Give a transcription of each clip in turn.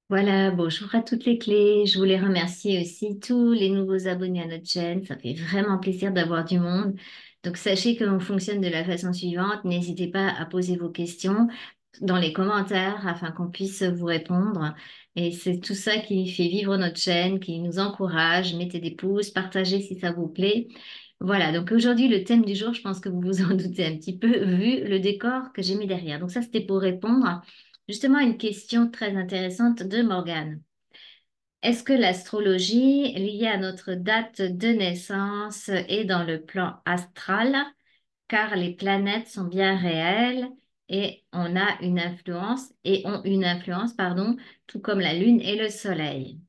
Voilà, bonjour à toutes les clés. Je voulais remercier aussi tous les nouveaux abonnés à notre chaîne. Ça fait vraiment plaisir d'avoir du monde. Donc, sachez que l'on fonctionne de la façon suivante. N'hésitez pas à poser vos questions dans les commentaires afin qu'on puisse vous répondre. Et c'est tout ça qui fait vivre notre chaîne, qui nous encourage. Mettez des pouces, partagez si ça vous plaît. Voilà, donc aujourd'hui, le thème du jour, je pense que vous vous en doutez un petit peu, vu le décor que j'ai mis derrière. Donc ça, c'était pour répondre justement à une question très intéressante de Morgane. Est-ce que l'astrologie liée à notre date de naissance est dans le plan astral, car les planètes sont bien réelles et on a une influence et ont une influence, pardon, tout comme la Lune et le Soleil?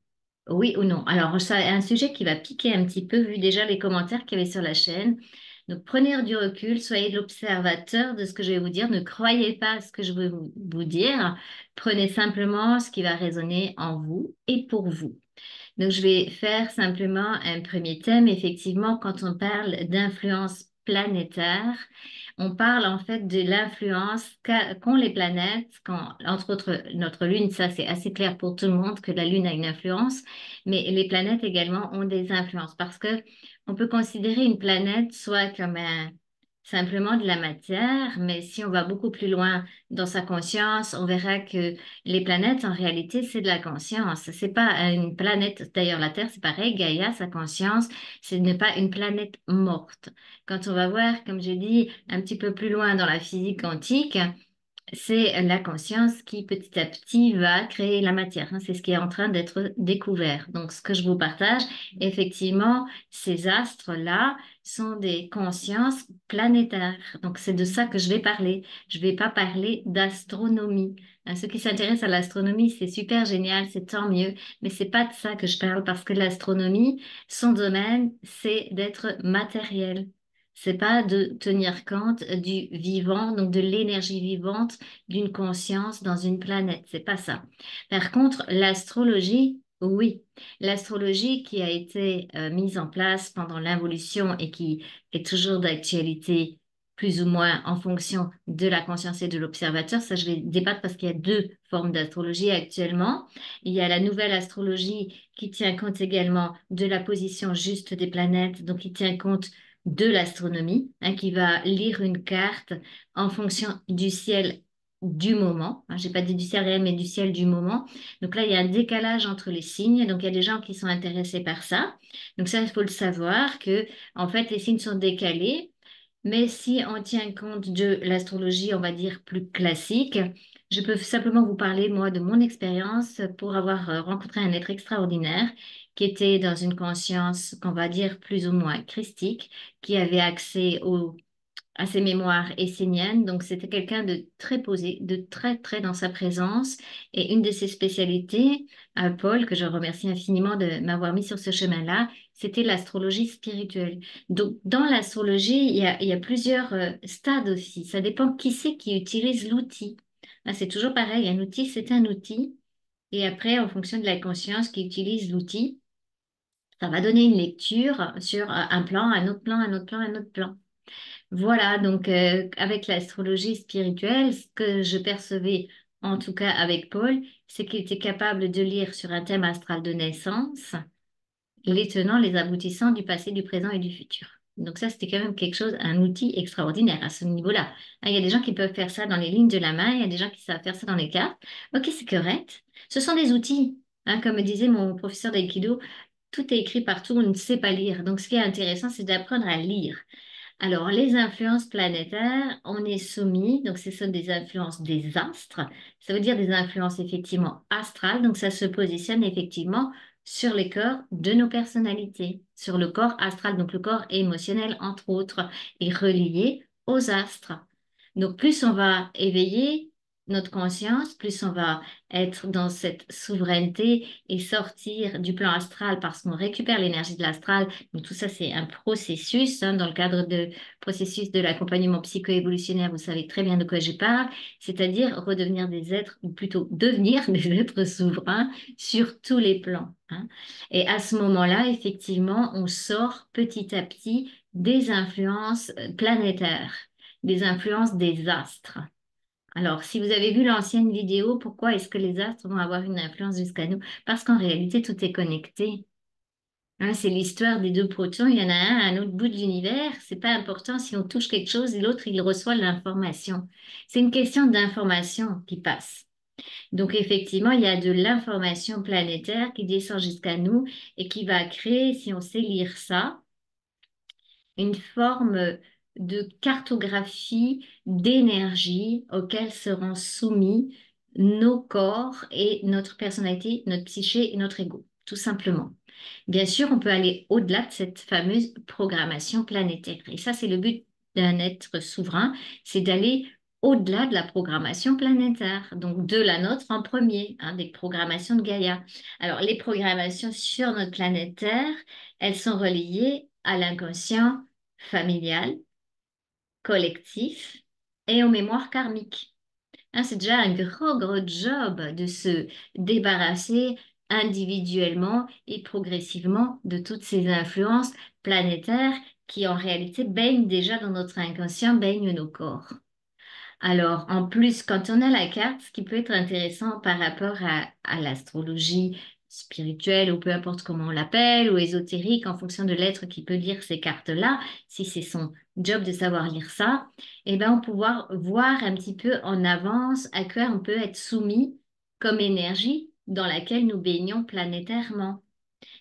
Oui ou non? Alors, c'est un sujet qui va piquer un petit peu, vu déjà les commentaires qu'il y avait sur la chaîne. Donc, prenez du recul, soyez l'observateur de ce que je vais vous dire. Ne croyez pas à ce que je vais vous dire. Prenez simplement ce qui va résonner en vous et pour vous. Donc, je vais faire simplement un premier thème. Effectivement, quand on parle d'influence planétaire, on parle en fait de l'influence qu'ont les planètes, quand, entre autres notre Lune, ça c'est assez clair pour tout le monde que la Lune a une influence, mais les planètes également ont des influences parce que on peut considérer une planète soit comme simplement de la matière, mais si on va beaucoup plus loin dans sa conscience, on verra que les planètes, en réalité, c'est de la conscience. C'est pas une planète, d'ailleurs, la Terre, c'est pareil, Gaïa, sa conscience, ce n'est pas une planète morte. Quand on va voir, comme je dis, un petit peu plus loin dans la physique quantique, c'est la conscience qui petit à petit va créer la matière, hein. C'est ce qui est en train d'être découvert. Donc, ce que je vous partage, effectivement, ces astres-là sont des consciences planétaires. Donc, c'est de ça que je vais parler. Je ne vais pas parler d'astronomie. Hein, ceux qui s'intéressent à l'astronomie, c'est super génial, c'est tant mieux, mais c'est pas de ça que je parle parce que l'astronomie, son domaine, c'est d'être matériel. C'est pas de tenir compte du vivant, donc de l'énergie vivante d'une conscience dans une planète. C'est pas ça. Par contre, l'astrologie, oui. L'astrologie qui a été mise en place pendant l'involution et qui est toujours d'actualité, plus ou moins en fonction de la conscience et de l'observateur. Ça, je vais débattre parce qu'il y a deux formes d'astrologie actuellement. Il y a la nouvelle astrologie qui tient compte également de la position juste des planètes, donc qui tient compte de l'astronomie, hein, qui va lire une carte en fonction du ciel du moment. Hein, j'ai pas dit du ciel réel, mais du ciel du moment. Donc là, il y a un décalage entre les signes. Donc il y a des gens qui sont intéressés par ça. Donc ça, il faut le savoir que en fait, les signes sont décalés. Mais si on tient compte de l'astrologie, on va dire plus classique, je peux simplement vous parler, moi, de mon expérience pour avoir rencontré un être extraordinaire qui était dans une conscience qu'on va dire plus ou moins christique, qui avait accès à ses mémoires esséniennes. Donc, c'était quelqu'un de très posé, de très, très dans sa présence. Et une de ses spécialités, à Paul, que je remercie infiniment de m'avoir mis sur ce chemin-là, c'était l'astrologie spirituelle. Donc, dans l'astrologie, il y a plusieurs stades aussi. Ça dépend qui c'est qui utilise l'outil. Là, c'est toujours pareil. Un outil, c'est un outil. Et après, en fonction de la conscience qui utilise l'outil, ça va donner une lecture sur un plan, un autre plan, un autre plan, un autre plan. Voilà, donc avec l'astrologie spirituelle, ce que je percevais, en tout cas avec Paul, c'est qu'il était capable de lire sur un thème astral de naissance les tenants, les aboutissants du passé, du présent et du futur. Donc ça, c'était quand même quelque chose, un outil extraordinaire à ce niveau-là. Hein, il y a des gens qui peuvent faire ça dans les lignes de la main, il y a des gens qui savent faire ça dans les cartes. Ok, c'est correct. Ce sont des outils. Hein, comme disait mon professeur d'aïkido, tout est écrit partout, on ne sait pas lire. Donc ce qui est intéressant, c'est d'apprendre à lire. Alors, les influences planétaires, on est soumis, donc ce sont des influences des astres, ça veut dire des influences effectivement astrales, donc ça se positionne effectivement sur les corps de nos personnalités, sur le corps astral, donc le corps émotionnel entre autres, est relié aux astres. Donc, plus on va éveiller notre conscience, plus on va être dans cette souveraineté et sortir du plan astral parce qu'on récupère l'énergie de l'astral. Donc, tout ça, c'est un processus, hein, dans le cadre de processus de l'accompagnement psycho-évolutionnaire. Vous savez très bien de quoi je parle, c'est-à-dire redevenir des êtres, ou plutôt devenir des êtres souverains sur tous les plans, hein. Et à ce moment-là, effectivement, on sort petit à petit des influences planétaires, des influences des astres. Alors, si vous avez vu l'ancienne vidéo, pourquoi est-ce que les astres vont avoir une influence jusqu'à nous? Parce qu'en réalité, tout est connecté. Hein, c'est l'histoire des deux protons. Il y en a un à un autre bout de l'univers. C'est pas important si on touche quelque chose et l'autre, il reçoit l'information. C'est une question d'information qui passe. Donc, effectivement, il y a de l'information planétaire qui descend jusqu'à nous et qui va créer, si on sait lire ça, une forme de cartographie d'énergie auquel seront soumis nos corps et notre personnalité, notre psyché et notre ego, tout simplement. Bien sûr, on peut aller au-delà de cette fameuse programmation planétaire. Et ça, c'est le but d'un être souverain, c'est d'aller au-delà de la programmation planétaire, donc de la nôtre en premier, hein, des programmations de Gaïa. Alors, les programmations sur notre planète Terre, elles sont reliées à l'inconscient familial, collectif et aux mémoires karmiques. Hein, c'est déjà un gros job de se débarrasser individuellement et progressivement de toutes ces influences planétaires qui en réalité baignent déjà dans notre inconscient, baignent nos corps. Alors, en plus, quand on a la carte, ce qui peut être intéressant par rapport à l'astrologie spirituelle ou peu importe comment on l'appelle, ou ésotérique, en fonction de l'être qui peut lire ces cartes-là, si c'est son job de savoir lire ça, eh ben, on peut pouvoir voir un petit peu en avance à quoi on peut être soumis comme énergie dans laquelle nous baignons planétairement.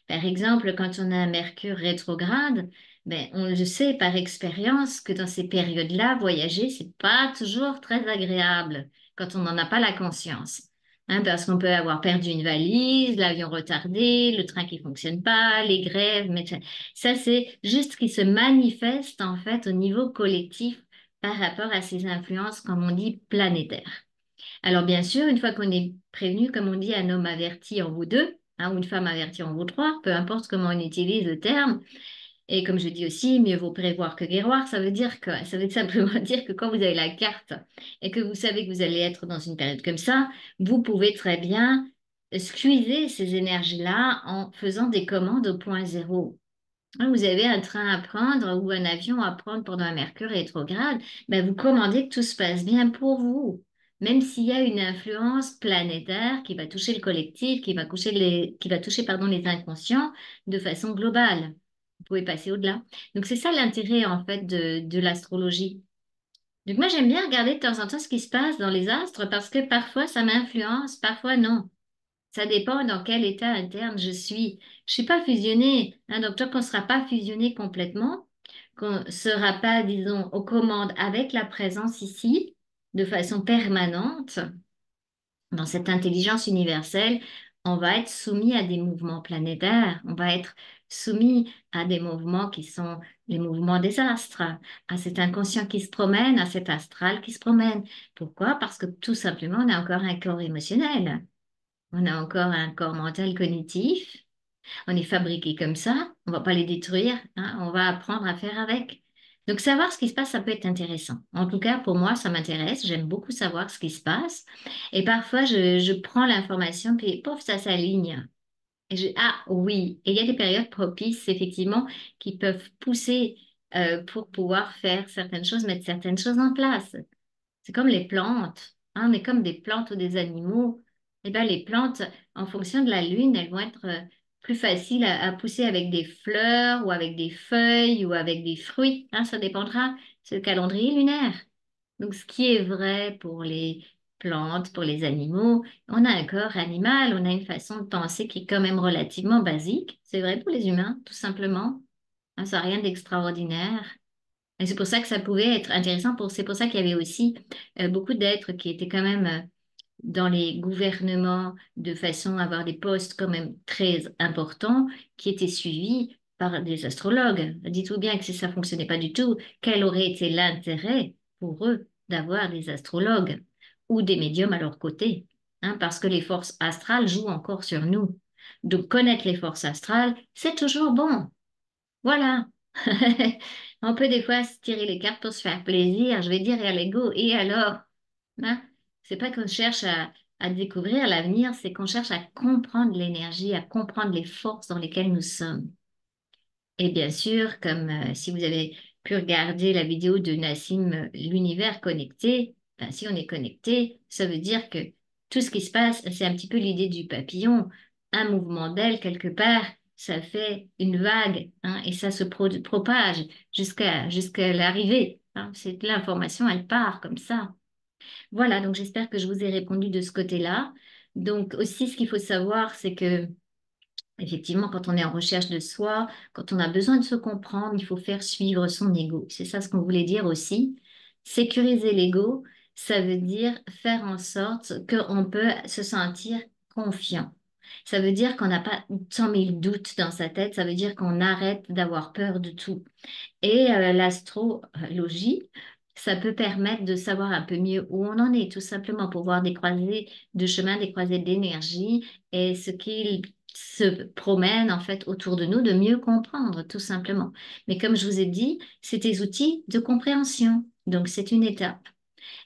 Par exemple, quand on a un Mercure rétrograde, ben, on le sait par expérience que dans ces périodes-là, voyager, c'est pas toujours très agréable quand on n'en a pas la conscience. Hein, parce qu'on peut avoir perdu une valise, l'avion retardé, le train qui fonctionne pas, les grèves, mais ça, c'est juste ce qui se manifeste en fait au niveau collectif par rapport à ces influences, comme on dit, planétaires. Alors bien sûr, une fois qu'on est prévenu, comme on dit, un homme averti en vaut deux, hein, ou une femme avertie en vaut trois, peu importe comment on utilise le terme. Et comme je dis aussi, mieux vaut prévoir que guérir. Ça veut simplement dire que quand vous avez la carte et que vous savez que vous allez être dans une période comme ça, vous pouvez très bien squeezer ces énergies-là en faisant des commandes au point zéro. Hein, vous avez un train à prendre ou un avion à prendre pendant un Mercure rétrograde, ben vous commandez que tout se passe bien pour vous. Même s'il y a une influence planétaire qui va toucher le collectif, qui va toucher, pardon, les inconscients de façon globale. Vous pouvez passer au-delà. Donc c'est ça l'intérêt en fait de l'astrologie. Donc moi j'aime bien regarder de temps en temps ce qui se passe dans les astres parce que parfois ça m'influence, parfois non. Ça dépend dans quel état interne je suis. Je suis pas fusionnée, hein, donc tant qu'on ne sera pas fusionné complètement, qu'on ne sera pas, disons, aux commandes avec la présence ici, de façon permanente, dans cette intelligence universelle, on va être soumis à des mouvements planétaires, on va être soumis à des mouvements qui sont les mouvements des astres, à cet inconscient qui se promène, à cet astral qui se promène. Pourquoi? Parce que tout simplement, on a encore un corps émotionnel. On a encore un corps mental cognitif. On est fabriqué comme ça. On va pas les détruire, hein. On va apprendre à faire avec. Donc, savoir ce qui se passe, ça peut être intéressant. En tout cas, pour moi, ça m'intéresse. J'aime beaucoup savoir ce qui se passe. Et parfois, je prends l'information, puis pouf, ça s'aligne. Ah oui, et il y a des périodes propices, effectivement, qui peuvent pousser pour pouvoir faire certaines choses, mettre certaines choses en place. C'est comme les plantes, hein, on est comme des plantes ou des animaux. Eh bien, les plantes, en fonction de la lune, elles vont être plus faciles à pousser avec des fleurs ou avec des feuilles ou avec des fruits. Hein, ça dépendra, c'est le calendrier lunaire. Donc, ce qui est vrai pour les plantes, pour les animaux, on a un corps animal, on a une façon de penser qui est quand même relativement basique. C'est vrai pour les humains, tout simplement. Hein, ça n'a rien d'extraordinaire. Et c'est pour ça que ça pouvait être intéressant c'est pour ça qu'il y avait aussi beaucoup d'êtres qui étaient quand même dans les gouvernements de façon à avoir des postes quand même très importants qui étaient suivis par des astrologues. Dites-vous bien que si ça fonctionnait pas du tout, quel aurait été l'intérêt pour eux d'avoir des astrologues ou des médiums à leur côté, hein, parce que les forces astrales jouent encore sur nous. Donc connaître les forces astrales, c'est toujours bon. Voilà. On peut des fois se tirer les cartes pour se faire plaisir, je vais dire à l'ego. Et alors, hein? C'est pas qu'on cherche à découvrir l'avenir, c'est qu'on cherche à comprendre l'énergie, à comprendre les forces dans lesquelles nous sommes. Et bien sûr, comme si vous avez pu regarder la vidéo de Nassim, l'univers connecté, Ben, si on est connecté, ça veut dire que tout ce qui se passe, c'est un petit peu l'idée du papillon. Un mouvement d'aile quelque part, ça fait une vague, hein, et ça se propage jusqu'à l'arrivée, hein. C'est l'information, elle part comme ça. Voilà, donc j'espère que je vous ai répondu de ce côté-là. Donc aussi, ce qu'il faut savoir, c'est que effectivement, quand on est en recherche de soi, quand on a besoin de se comprendre, il faut faire suivre son ego. C'est ça ce qu'on voulait dire aussi. Sécuriser l'ego, ça veut dire faire en sorte qu'on peut se sentir confiant. Ça veut dire qu'on n'a pas 100 000 doutes dans sa tête, ça veut dire qu'on arrête d'avoir peur de tout. Et l'astrologie, ça peut permettre de savoir un peu mieux où on en est, tout simplement pour voir des croisées de chemin, des croisées d'énergie et ce qu'il se promène en fait autour de nous, de mieux comprendre, tout simplement. Mais comme je vous ai dit, c'est des outils de compréhension. Donc, c'est une étape.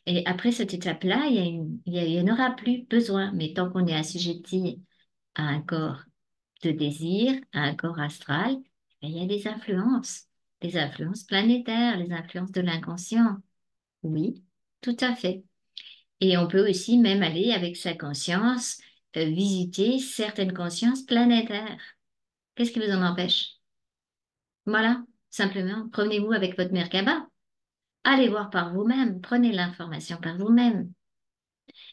Et après cette étape-là, il y en aura plus besoin. Mais tant qu'on est assujetti à un corps de désir, à un corps astral, il y a des influences planétaires, les influences de l'inconscient. Oui, tout à fait. Et on peut aussi même aller avec sa conscience visiter certaines consciences planétaires. Qu'est-ce qui vous en empêche? Voilà, simplement, promenez-vous avec votre Merkaba. Allez voir par vous-même, prenez l'information par vous-même.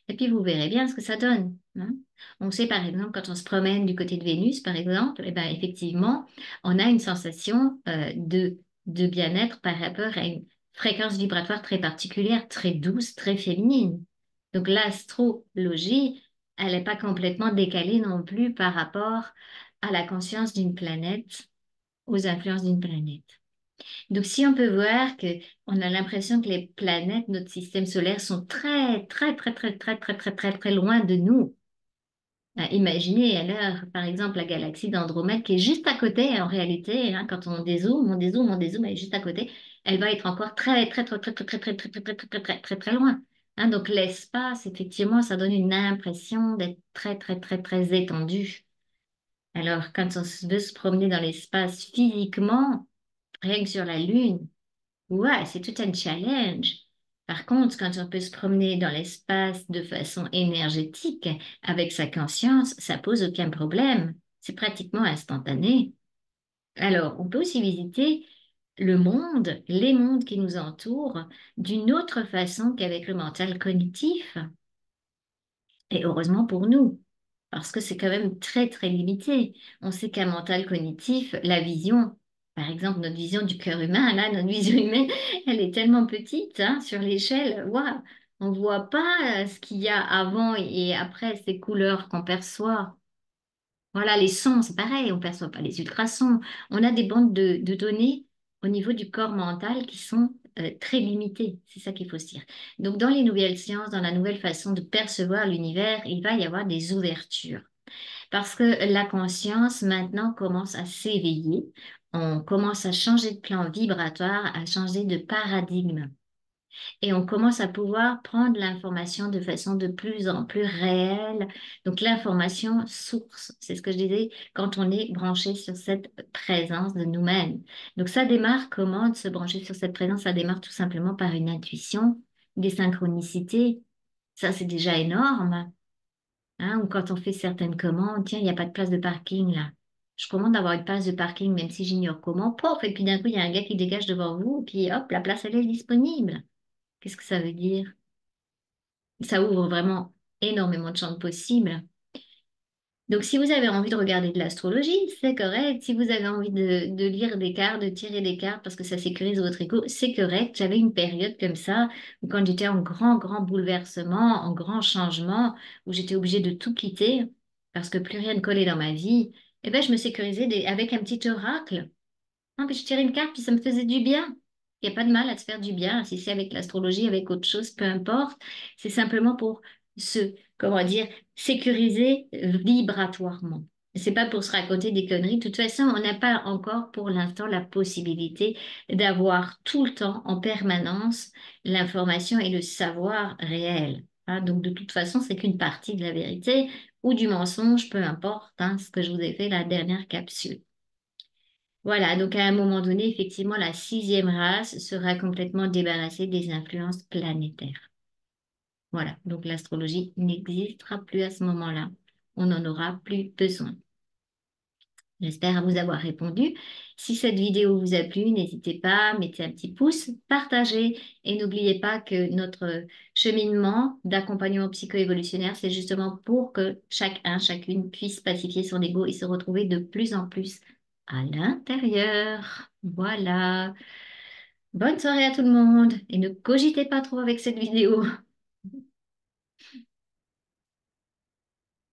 Et puis vous verrez bien ce que ça donne, hein. On sait par exemple quand on se promène du côté de Vénus, par exemple, eh ben, effectivement, on a une sensation de bien-être par rapport à une fréquence vibratoire très particulière, très douce, très féminine. Donc l'astrologie, elle n'est pas complètement décalée non plus par rapport à la conscience d'une planète, aux influences d'une planète. Donc, si on peut voir que on a l'impression que les planètes, notre système solaire, sont très, très, très, très, très, très, très, très, très loin de nous. Imaginez alors, par exemple, la galaxie d'Andromède qui est juste à côté, en réalité, hein, quand on dézoome, on dézoome, on dézoome, elle est juste à côté, elle va être encore très, très, très, très, très, très, très, très, très, très, très, très, très, très, très loin. Hein, donc, l'espace, effectivement, ça donne une impression d'être très, très, très, très étendu. Alors, quand on veut se promener dans l'espace physiquement, rien que sur la Lune, ouais, c'est tout un challenge. Par contre, quand on peut se promener dans l'espace de façon énergétique, avec sa conscience, ça pose aucun problème. C'est pratiquement instantané. Alors, on peut aussi visiter le monde, les mondes qui nous entourent, d'une autre façon qu'avec le mental cognitif. Et heureusement pour nous, parce que c'est quand même très, très limité. On sait qu'un mental cognitif, la vision, par exemple, notre vision du cœur humain, là, notre vision humaine, elle est tellement petite, hein, sur l'échelle. Waouh, on voit pas ce qu'il y a avant et après ces couleurs qu'on perçoit. Voilà, les sons, c'est pareil, on ne perçoit pas les ultrasons. On a des bandes de données au niveau du corps mental qui sont très limitées. C'est ça qu'il faut se dire. Donc, dans les nouvelles sciences, dans la nouvelle façon de percevoir l'univers, il va y avoir des ouvertures. Parce que la conscience, maintenant, commence à s'éveiller. On commence à changer de plan vibratoire, à changer de paradigme et on commence à pouvoir prendre l'information de façon de plus en plus réelle. Donc l'information source, c'est ce que je disais, quand on est branché sur cette présence de nous-mêmes. Donc ça démarre comment de se brancher sur cette présence? Ça démarre tout simplement par une intuition, des synchronicités. Ça, c'est déjà énorme, hein. Ou quand on fait certaines commandes, tiens, il n'y a pas de place de parking là. Je commande d'avoir une place de parking, même si j'ignore comment. Pof, et puis d'un coup, il y a un gars qui dégage devant vous, et puis hop, la place, elle est disponible. Qu'est-ce que ça veut dire? Ça ouvre vraiment énormément de champs possibles. Donc, si vous avez envie de regarder de l'astrologie, c'est correct. Si vous avez envie de lire des cartes, de tirer des cartes parce que ça sécurise votre ego, c'est correct. J'avais une période comme ça où quand j'étais en grand, grand bouleversement, en grand changement, où j'étais obligée de tout quitter parce que plus rien ne collait dans ma vie, eh ben, je me sécurisais avec un petit oracle. Non, puis je tirais une carte, puis ça me faisait du bien. Il n'y a pas de mal à se faire du bien, si c'est avec l'astrologie, avec autre chose, peu importe. C'est simplement pour se, comment dire, sécuriser vibratoirement. C'est pas pour se raconter des conneries. De toute façon, on n'a pas encore pour l'instant la possibilité d'avoir tout le temps, en permanence, l'information et le savoir réel, hein. Donc, de toute façon, c'est qu'une partie de la vérité ou du mensonge, peu importe, hein, ce que je vous ai fait la dernière capsule. Voilà, donc à un moment donné, effectivement, la sixième race sera complètement débarrassée des influences planétaires. Voilà, donc l'astrologie n'existera plus à ce moment-là. On n'en aura plus besoin. J'espère vous avoir répondu. Si cette vidéo vous a plu, n'hésitez pas, mettez un petit pouce, partagez et n'oubliez pas que notre cheminement d'accompagnement psycho-évolutionnaire, c'est justement pour que chacun, chacune puisse pacifier son ego et se retrouver de plus en plus à l'intérieur. Voilà. Bonne soirée à tout le monde et ne cogitez pas trop avec cette vidéo.